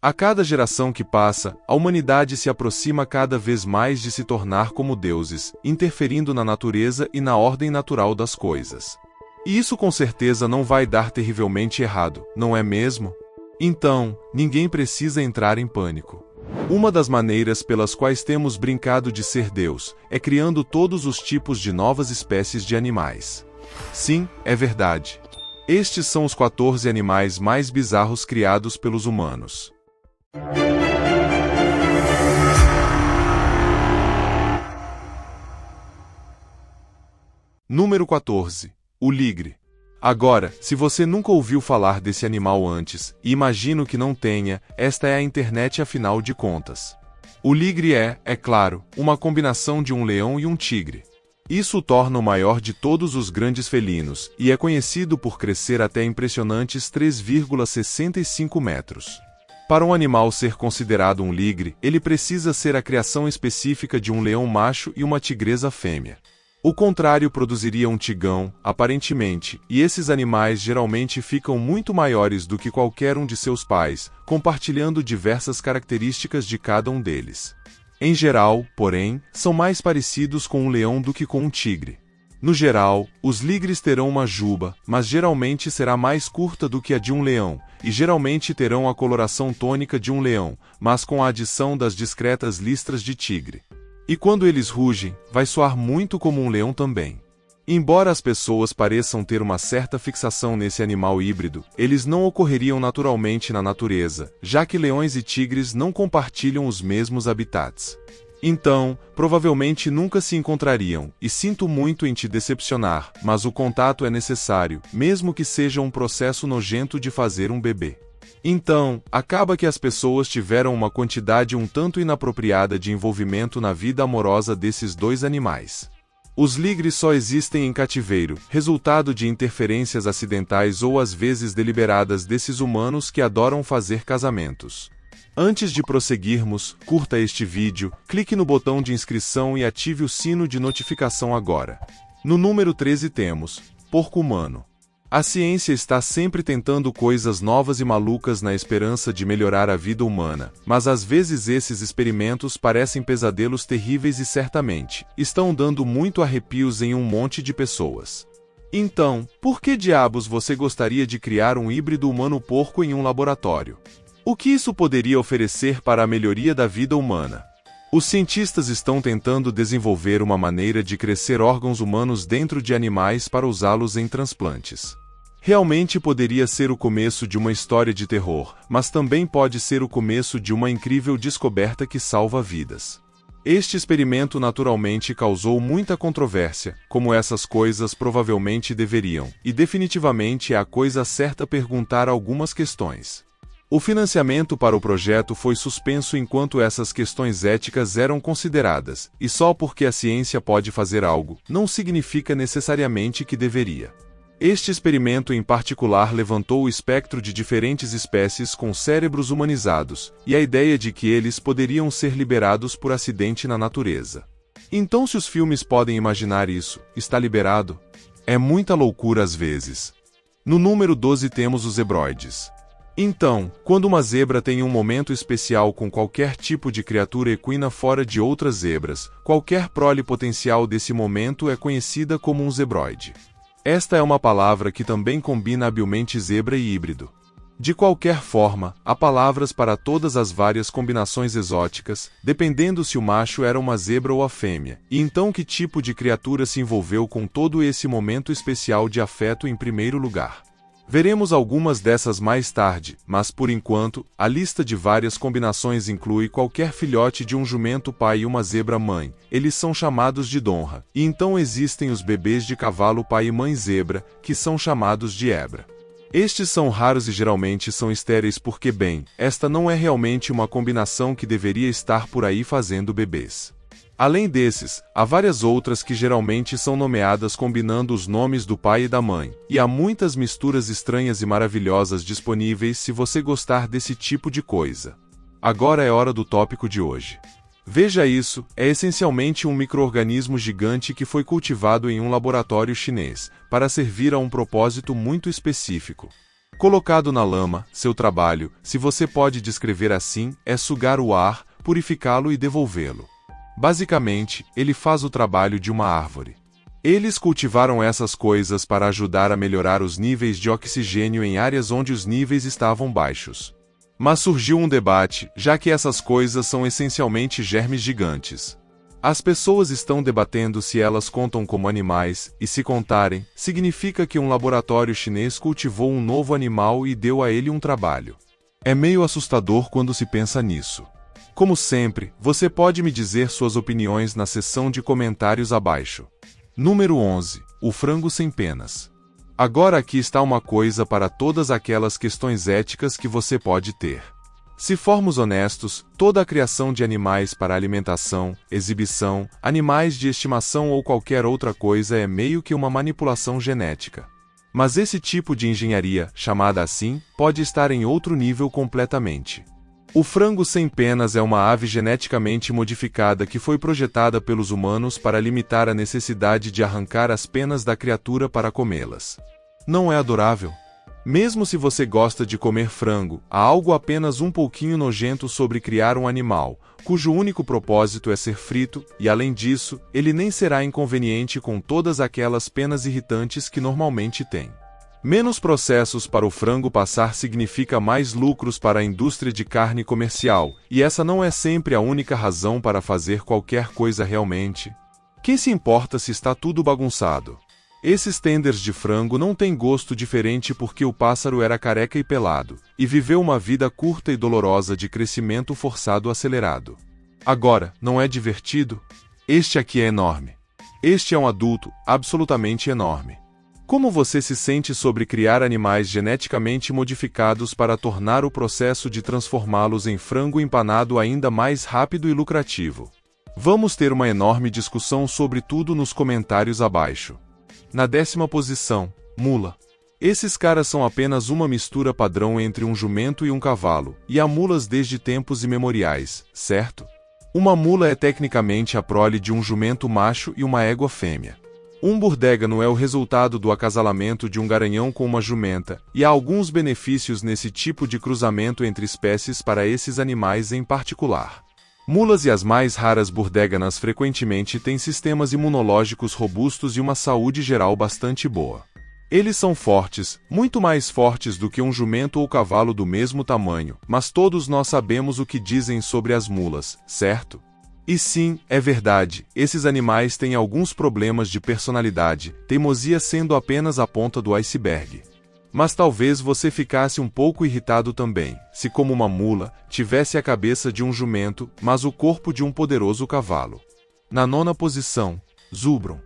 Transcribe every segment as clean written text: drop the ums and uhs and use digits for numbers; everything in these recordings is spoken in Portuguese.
A cada geração que passa, a humanidade se aproxima cada vez mais de se tornar como deuses, interferindo na natureza e na ordem natural das coisas. E isso com certeza não vai dar terrivelmente errado, não é mesmo? Então, ninguém precisa entrar em pânico. Uma das maneiras pelas quais temos brincado de ser Deus é criando todos os tipos de novas espécies de animais. Sim, é verdade. Estes são os 14 animais mais bizarros criados pelos humanos. Número 14. O ligre. Agora, se você nunca ouviu falar desse animal antes, e imagino que não tenha, esta é a internet afinal de contas. O ligre é claro, uma combinação de um leão e um tigre. Isso o torna o maior de todos os grandes felinos, e é conhecido por crescer até impressionantes 3,65 metros. Para um animal ser considerado um ligre, ele precisa ser a criação específica de um leão macho e uma tigresa fêmea. O contrário produziria um tigão, aparentemente, e esses animais geralmente ficam muito maiores do que qualquer um de seus pais, compartilhando diversas características de cada um deles. Em geral, porém, são mais parecidos com um leão do que com um tigre. No geral, os ligres terão uma juba, mas geralmente será mais curta do que a de um leão, e geralmente terão a coloração tônica de um leão, mas com a adição das discretas listras de tigre. E quando eles rugem, vai soar muito como um leão também. Embora as pessoas pareçam ter uma certa fixação nesse animal híbrido, eles não ocorreriam naturalmente na natureza, já que leões e tigres não compartilham os mesmos habitats. Então, provavelmente nunca se encontrariam, e sinto muito em te decepcionar, mas o contato é necessário, mesmo que seja um processo nojento de fazer um bebê. Então, acaba que as pessoas tiveram uma quantidade um tanto inapropriada de envolvimento na vida amorosa desses dois animais. Os ligres só existem em cativeiro, resultado de interferências acidentais ou às vezes deliberadas desses humanos que adoram fazer casamentos. Antes de prosseguirmos, curta este vídeo, clique no botão de inscrição e ative o sino de notificação agora. No número 13 temos porco humano. A ciência está sempre tentando coisas novas e malucas na esperança de melhorar a vida humana, mas às vezes esses experimentos parecem pesadelos terríveis e certamente estão dando muito arrepios em um monte de pessoas. Então, por que diabos você gostaria de criar um híbrido humano-porco em um laboratório? O que isso poderia oferecer para a melhoria da vida humana? Os cientistas estão tentando desenvolver uma maneira de crescer órgãos humanos dentro de animais para usá-los em transplantes. Realmente poderia ser o começo de uma história de terror, mas também pode ser o começo de uma incrível descoberta que salva vidas. Este experimento naturalmente causou muita controvérsia, como essas coisas provavelmente deveriam, e definitivamente é a coisa certa perguntar algumas questões. O financiamento para o projeto foi suspenso enquanto essas questões éticas eram consideradas, e só porque a ciência pode fazer algo, não significa necessariamente que deveria. Este experimento em particular levantou o espectro de diferentes espécies com cérebros humanizados, e a ideia de que eles poderiam ser liberados por acidente na natureza. Então, se os filmes podem imaginar isso, está liberado? É muita loucura às vezes. No número 12 temos os zebroides. Então, quando uma zebra tem um momento especial com qualquer tipo de criatura equina fora de outras zebras, qualquer prole potencial desse momento é conhecida como um zebroide. Esta é uma palavra que também combina habilmente zebra e híbrido. De qualquer forma, há palavras para todas as várias combinações exóticas, dependendo se o macho era uma zebra ou a fêmea, e então que tipo de criatura se envolveu com todo esse momento especial de afeto em primeiro lugar. Veremos algumas dessas mais tarde, mas por enquanto, a lista de várias combinações inclui qualquer filhote de um jumento pai e uma zebra mãe, eles são chamados de donra, e então existem os bebês de cavalo pai e mãe zebra, que são chamados de hebra. Estes são raros e geralmente são estéreis porque, bem, esta não é realmente uma combinação que deveria estar por aí fazendo bebês. Além desses, há várias outras que geralmente são nomeadas combinando os nomes do pai e da mãe, e há muitas misturas estranhas e maravilhosas disponíveis se você gostar desse tipo de coisa. Agora é hora do tópico de hoje. Veja isso, é essencialmente um micro-organismo gigante que foi cultivado em um laboratório chinês, para servir a um propósito muito específico. Colocado na lama, seu trabalho, se você pode descrever assim, é sugar o ar, purificá-lo e devolvê-lo. Basicamente, ele faz o trabalho de uma árvore. Eles cultivaram essas coisas para ajudar a melhorar os níveis de oxigênio em áreas onde os níveis estavam baixos. Mas surgiu um debate, já que essas coisas são essencialmente germes gigantes. As pessoas estão debatendo se elas contam como animais, e se contarem, significa que um laboratório chinês cultivou um novo animal e deu a ele um trabalho. É meio assustador quando se pensa nisso. Como sempre, você pode me dizer suas opiniões na seção de comentários abaixo. Número 11. O frango sem penas. Agora aqui está uma coisa para todas aquelas questões éticas que você pode ter. Se formos honestos, toda a criação de animais para alimentação, exibição, animais de estimação ou qualquer outra coisa é meio que uma manipulação genética. Mas esse tipo de engenharia, chamada assim, pode estar em outro nível completamente. O frango sem penas é uma ave geneticamente modificada que foi projetada pelos humanos para limitar a necessidade de arrancar as penas da criatura para comê-las. Não é adorável? Mesmo se você gosta de comer frango, há algo apenas um pouquinho nojento sobre criar um animal, cujo único propósito é ser frito, e além disso, ele nem será inconveniente com todas aquelas penas irritantes que normalmente tem. Menos processos para o frango passar significa mais lucros para a indústria de carne comercial, e essa não é sempre a única razão para fazer qualquer coisa realmente. Quem se importa se está tudo bagunçado? Esses tenders de frango não têm gosto diferente porque o pássaro era careca e pelado, e viveu uma vida curta e dolorosa de crescimento forçado acelerado. Agora, não é divertido? Este aqui é enorme. Este é um adulto, absolutamente enorme. Como você se sente sobre criar animais geneticamente modificados para tornar o processo de transformá-los em frango empanado ainda mais rápido e lucrativo? Vamos ter uma enorme discussão sobre tudo nos comentários abaixo. Na 10ª posição, mula. Esses caras são apenas uma mistura padrão entre um jumento e um cavalo, e há mulas desde tempos imemoriais, certo? Uma mula é tecnicamente a prole de um jumento macho e uma égua fêmea. Um burdégano é o resultado do acasalamento de um garanhão com uma jumenta, e há alguns benefícios nesse tipo de cruzamento entre espécies para esses animais em particular. Mulas e as mais raras burdéganas frequentemente têm sistemas imunológicos robustos e uma saúde geral bastante boa. Eles são fortes, muito mais fortes do que um jumento ou cavalo do mesmo tamanho, mas todos nós sabemos o que dizem sobre as mulas, certo? E sim, é verdade, esses animais têm alguns problemas de personalidade, teimosia sendo apenas a ponta do iceberg. Mas talvez você ficasse um pouco irritado também, se como uma mula, tivesse a cabeça de um jumento, mas o corpo de um poderoso cavalo. Na 9ª posição, Zubron.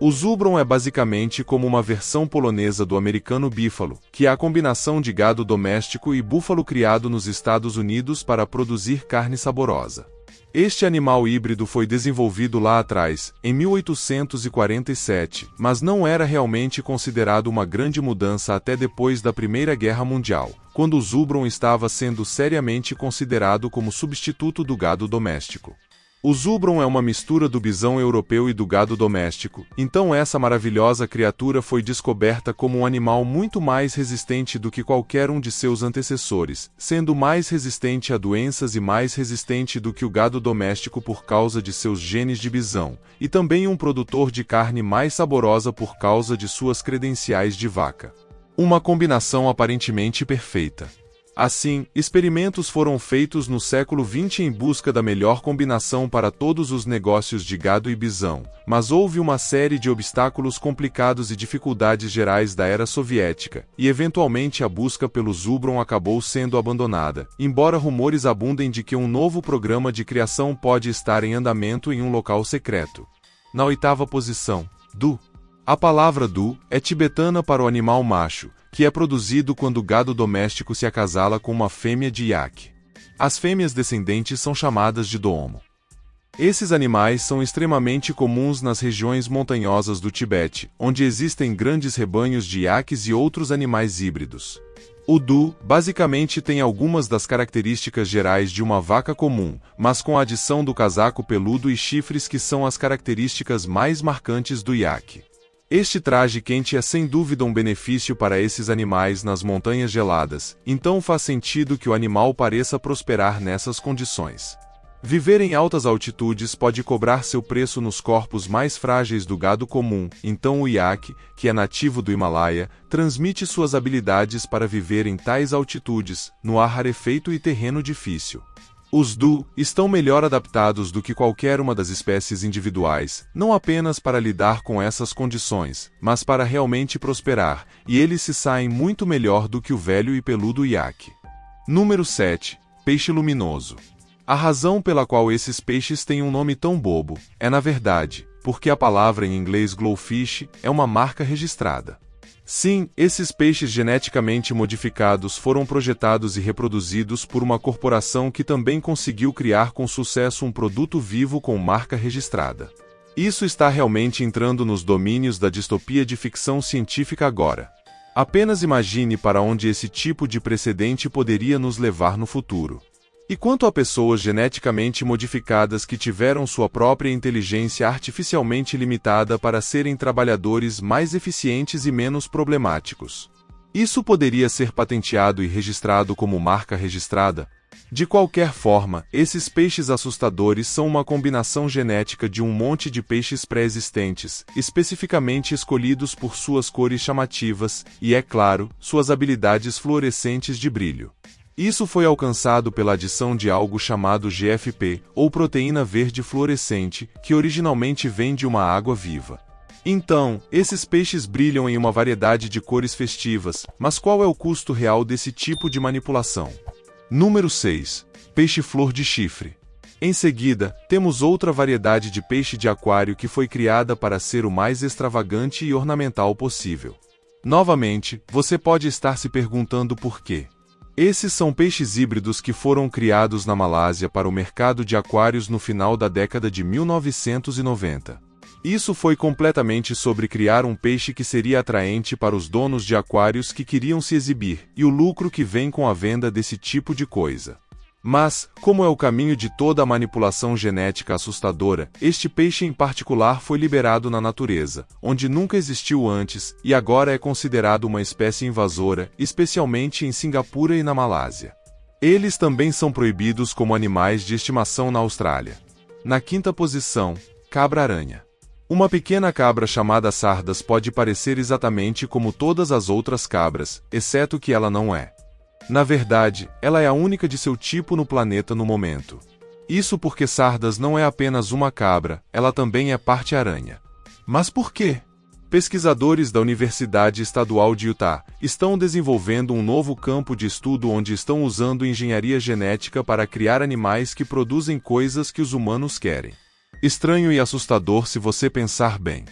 O Zubron é basicamente como uma versão polonesa do americano bífalo, que é a combinação de gado doméstico e búfalo criado nos Estados Unidos para produzir carne saborosa. Este animal híbrido foi desenvolvido lá atrás, em 1847, mas não era realmente considerado uma grande mudança até depois da Primeira Guerra Mundial, quando o Zubron estava sendo seriamente considerado como substituto do gado doméstico. O Zubron é uma mistura do bisão europeu e do gado doméstico, então essa maravilhosa criatura foi descoberta como um animal muito mais resistente do que qualquer um de seus antecessores, sendo mais resistente a doenças e mais resistente do que o gado doméstico por causa de seus genes de bisão, e também um produtor de carne mais saborosa por causa de suas credenciais de vaca. Uma combinação aparentemente perfeita. Assim, experimentos foram feitos no século XX em busca da melhor combinação para todos os negócios de gado e bisão, mas houve uma série de obstáculos complicados e dificuldades gerais da era soviética, e eventualmente a busca pelo Zubron acabou sendo abandonada, embora rumores abundem de que um novo programa de criação pode estar em andamento em um local secreto. Na 8ª posição, Du. A palavra Du é tibetana para o animal macho, que é produzido quando o gado doméstico se acasala com uma fêmea de yak. As fêmeas descendentes são chamadas de Doomo. Esses animais são extremamente comuns nas regiões montanhosas do Tibete, onde existem grandes rebanhos de yaks e outros animais híbridos. O Du, basicamente tem algumas das características gerais de uma vaca comum, mas com a adição do casaco peludo e chifres que são as características mais marcantes do yak. Este traje quente é sem dúvida um benefício para esses animais nas montanhas geladas, então faz sentido que o animal pareça prosperar nessas condições. Viver em altas altitudes pode cobrar seu preço nos corpos mais frágeis do gado comum, então o iaque, que é nativo do Himalaia, transmite suas habilidades para viver em tais altitudes, no ar rarefeito e terreno difícil. Os Du estão melhor adaptados do que qualquer uma das espécies individuais, não apenas para lidar com essas condições, mas para realmente prosperar, e eles se saem muito melhor do que o velho e peludo iaque. Número 7. Peixe luminoso. A razão pela qual esses peixes têm um nome tão bobo é, na verdade, porque a palavra em inglês glowfish é uma marca registrada. Sim, esses peixes geneticamente modificados foram projetados e reproduzidos por uma corporação que também conseguiu criar com sucesso um produto vivo com marca registrada. Isso está realmente entrando nos domínios da distopia de ficção científica agora. Apenas imagine para onde esse tipo de precedente poderia nos levar no futuro. E quanto a pessoas geneticamente modificadas que tiveram sua própria inteligência artificialmente limitada para serem trabalhadores mais eficientes e menos problemáticos? Isso poderia ser patenteado e registrado como marca registrada? De qualquer forma, esses peixes assustadores são uma combinação genética de um monte de peixes pré-existentes, especificamente escolhidos por suas cores chamativas e, é claro, suas habilidades fluorescentes de brilho. Isso foi alcançado pela adição de algo chamado GFP, ou proteína verde fluorescente, que originalmente vem de uma água viva. Então, esses peixes brilham em uma variedade de cores festivas, mas qual é o custo real desse tipo de manipulação? Número 6. Peixe flor de chifre. Em seguida, temos outra variedade de peixe de aquário que foi criada para ser o mais extravagante e ornamental possível. Novamente, você pode estar se perguntando por quê. Esses são peixes híbridos que foram criados na Malásia para o mercado de aquários no final da década de 1990. Isso foi completamente sobre criar um peixe que seria atraente para os donos de aquários que queriam se exibir, e o lucro que vem com a venda desse tipo de coisa. Mas, como é o caminho de toda a manipulação genética assustadora, este peixe em particular foi liberado na natureza, onde nunca existiu antes, e agora é considerado uma espécie invasora, especialmente em Singapura e na Malásia. Eles também são proibidos como animais de estimação na Austrália. Na quinta posição, cabra-aranha. Uma pequena cabra chamada sardas pode parecer exatamente como todas as outras cabras, exceto que ela não é. Na verdade, ela é a única de seu tipo no planeta no momento. Isso porque sardas não é apenas uma cabra, ela também é parte aranha. Mas por quê? Pesquisadores da Universidade Estadual de Utah estão desenvolvendo um novo campo de estudo onde estão usando engenharia genética para criar animais que produzem coisas que os humanos querem. Estranho e assustador se você pensar bem.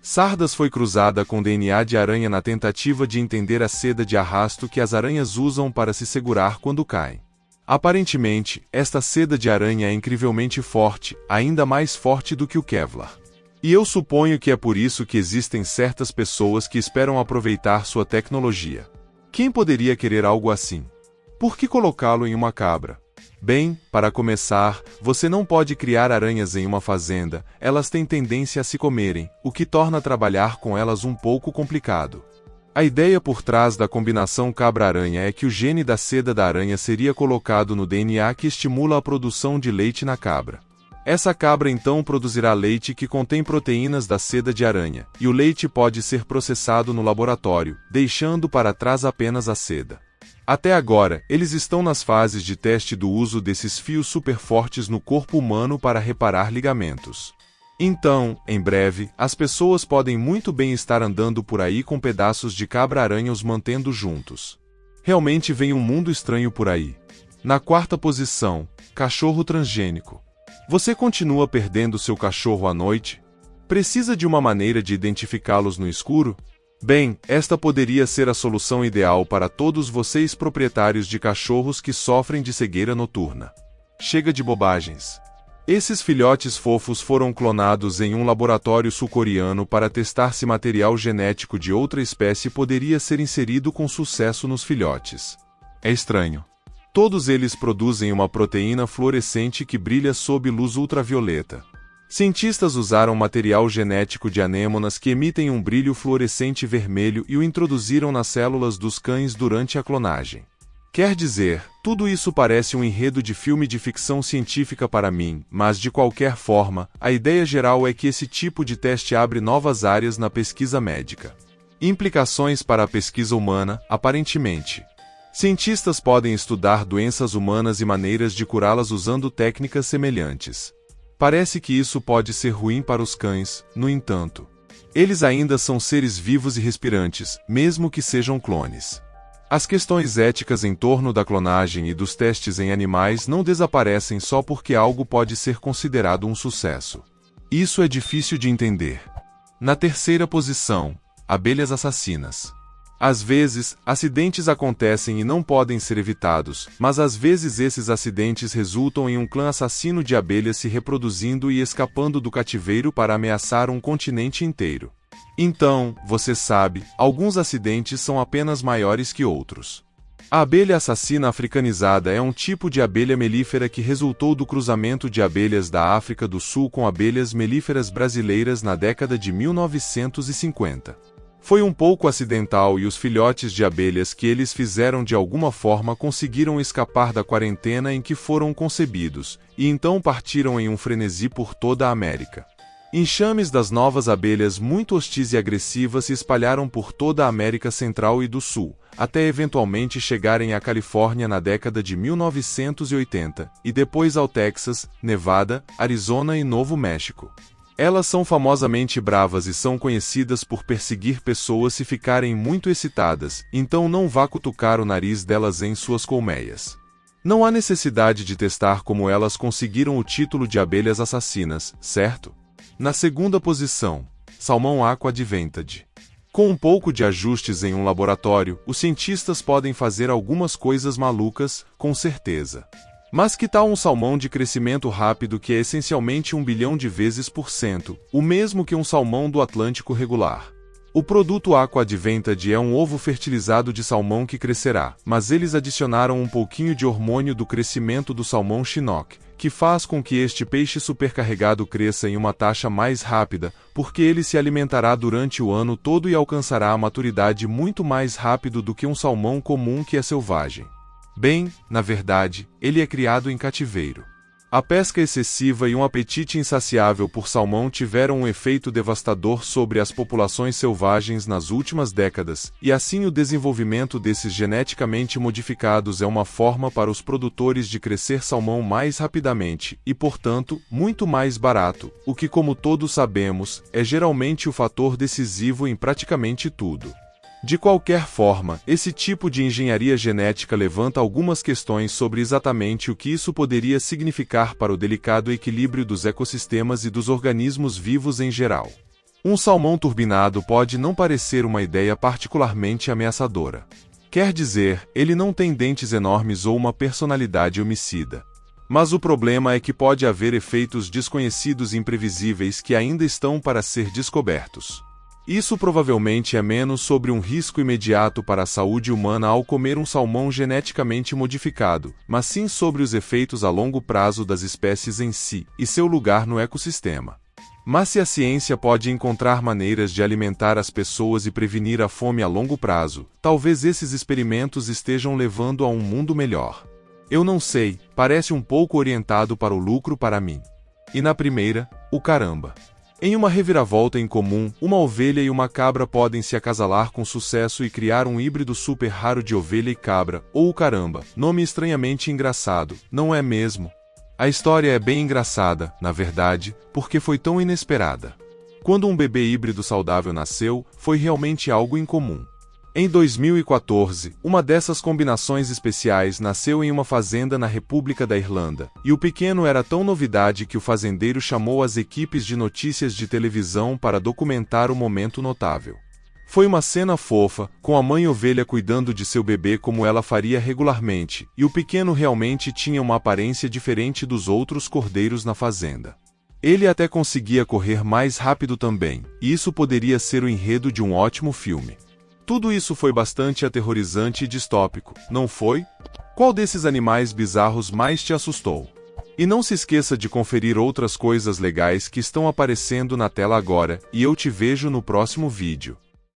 Sardas foi cruzada com DNA de aranha na tentativa de entender a seda de arrasto que as aranhas usam para se segurar quando caem. Aparentemente, esta seda de aranha é incrivelmente forte, ainda mais forte do que o Kevlar. E eu suponho que é por isso que existem certas pessoas que esperam aproveitar sua tecnologia. Quem poderia querer algo assim? Por que colocá-lo em uma cabra? Bem, para começar, você não pode criar aranhas em uma fazenda, elas têm tendência a se comerem, o que torna trabalhar com elas um pouco complicado. A ideia por trás da combinação cabra-aranha é que o gene da seda da aranha seria colocado no DNA que estimula a produção de leite na cabra. Essa cabra então produzirá leite que contém proteínas da seda de aranha, e o leite pode ser processado no laboratório, deixando para trás apenas a seda. Até agora, eles estão nas fases de teste do uso desses fios super fortes no corpo humano para reparar ligamentos. Então, em breve, as pessoas podem muito bem estar andando por aí com pedaços de cabra-aranha os mantendo juntos. Realmente vem um mundo estranho por aí. Na quarta posição, cachorro transgênico. Você continua perdendo seu cachorro à noite? Precisa de uma maneira de identificá-los no escuro? Bem, esta poderia ser a solução ideal para todos vocês proprietários de cachorros que sofrem de cegueira noturna. Chega de bobagens. Esses filhotes fofos foram clonados em um laboratório sul-coreano para testar se material genético de outra espécie poderia ser inserido com sucesso nos filhotes. É estranho. Todos eles produzem uma proteína fluorescente que brilha sob luz ultravioleta. Cientistas usaram material genético de anêmonas que emitem um brilho fluorescente vermelho e o introduziram nas células dos cães durante a clonagem. Quer dizer, tudo isso parece um enredo de filme de ficção científica para mim, mas de qualquer forma, a ideia geral é que esse tipo de teste abre novas áreas na pesquisa médica. Implicações para a pesquisa humana, aparentemente. Cientistas podem estudar doenças humanas e maneiras de curá-las usando técnicas semelhantes. Parece que isso pode ser ruim para os cães, no entanto. Eles ainda são seres vivos e respirantes, mesmo que sejam clones. As questões éticas em torno da clonagem e dos testes em animais não desaparecem só porque algo pode ser considerado um sucesso. Isso é difícil de entender. Na terceira posição, abelhas assassinas. Às vezes, acidentes acontecem e não podem ser evitados, mas às vezes esses acidentes resultam em um clã assassino de abelhas se reproduzindo e escapando do cativeiro para ameaçar um continente inteiro. Então, você sabe, alguns acidentes são apenas maiores que outros. A abelha assassina africanizada é um tipo de abelha melífera que resultou do cruzamento de abelhas da África do Sul com abelhas melíferas brasileiras na década de 1950. Foi um pouco acidental e os filhotes de abelhas que eles fizeram de alguma forma conseguiram escapar da quarentena em que foram concebidos, e então partiram em um frenesi por toda a América. Enxames das novas abelhas muito hostis e agressivas se espalharam por toda a América Central e do Sul, até eventualmente chegarem à Califórnia na década de 1980, e depois ao Texas, Nevada, Arizona e Novo México. Elas são famosamente bravas e são conhecidas por perseguir pessoas se ficarem muito excitadas, então não vá cutucar o nariz delas em suas colmeias. Não há necessidade de testar como elas conseguiram o título de abelhas assassinas, certo? Na segunda posição, salmão aqua advented. Com um pouco de ajustes em um laboratório, os cientistas podem fazer algumas coisas malucas, com certeza. Mas que tal um salmão de crescimento rápido que é essencialmente 1 bilhão de vezes por cento, o mesmo que um salmão do Atlântico regular? O produto Aqua Advented é um ovo fertilizado de salmão que crescerá, mas eles adicionaram um pouquinho de hormônio do crescimento do salmão Chinook, que faz com que este peixe supercarregado cresça em uma taxa mais rápida, porque ele se alimentará durante o ano todo e alcançará a maturidade muito mais rápido do que um salmão comum que é selvagem. Bem, na verdade, ele é criado em cativeiro. A pesca excessiva e um apetite insaciável por salmão tiveram um efeito devastador sobre as populações selvagens nas últimas décadas, e assim o desenvolvimento desses geneticamente modificados é uma forma para os produtores de crescer salmão mais rapidamente, e portanto, muito mais barato, o que, como todos sabemos, é geralmente o fator decisivo em praticamente tudo. De qualquer forma, esse tipo de engenharia genética levanta algumas questões sobre exatamente o que isso poderia significar para o delicado equilíbrio dos ecossistemas e dos organismos vivos em geral. Um salmão turbinado pode não parecer uma ideia particularmente ameaçadora. Quer dizer, ele não tem dentes enormes ou uma personalidade homicida. Mas o problema é que pode haver efeitos desconhecidos e imprevisíveis que ainda estão para ser descobertos. Isso provavelmente é menos sobre um risco imediato para a saúde humana ao comer um salmão geneticamente modificado, mas sim sobre os efeitos a longo prazo das espécies em si e seu lugar no ecossistema. Mas se a ciência pode encontrar maneiras de alimentar as pessoas e prevenir a fome a longo prazo, talvez esses experimentos estejam levando a um mundo melhor. Eu não sei, parece um pouco orientado para o lucro para mim. E na primeira, o caramba. Em uma reviravolta incomum, uma ovelha e uma cabra podem se acasalar com sucesso e criar um híbrido super raro de ovelha e cabra, ou o caramba, nome estranhamente engraçado, não é mesmo? A história é bem engraçada, na verdade, porque foi tão inesperada. Quando um bebê híbrido saudável nasceu, foi realmente algo incomum. Em 2014, uma dessas combinações especiais nasceu em uma fazenda na República da Irlanda, e o pequeno era tão novidade que o fazendeiro chamou as equipes de notícias de televisão para documentar o momento notável. Foi uma cena fofa, com a mãe ovelha cuidando de seu bebê como ela faria regularmente, e o pequeno realmente tinha uma aparência diferente dos outros cordeiros na fazenda. Ele até conseguia correr mais rápido também, e isso poderia ser o enredo de um ótimo filme. Tudo isso foi bastante aterrorizante e distópico, não foi? Qual desses animais bizarros mais te assustou? E não se esqueça de conferir outras coisas legais que estão aparecendo na tela agora, e eu te vejo no próximo vídeo.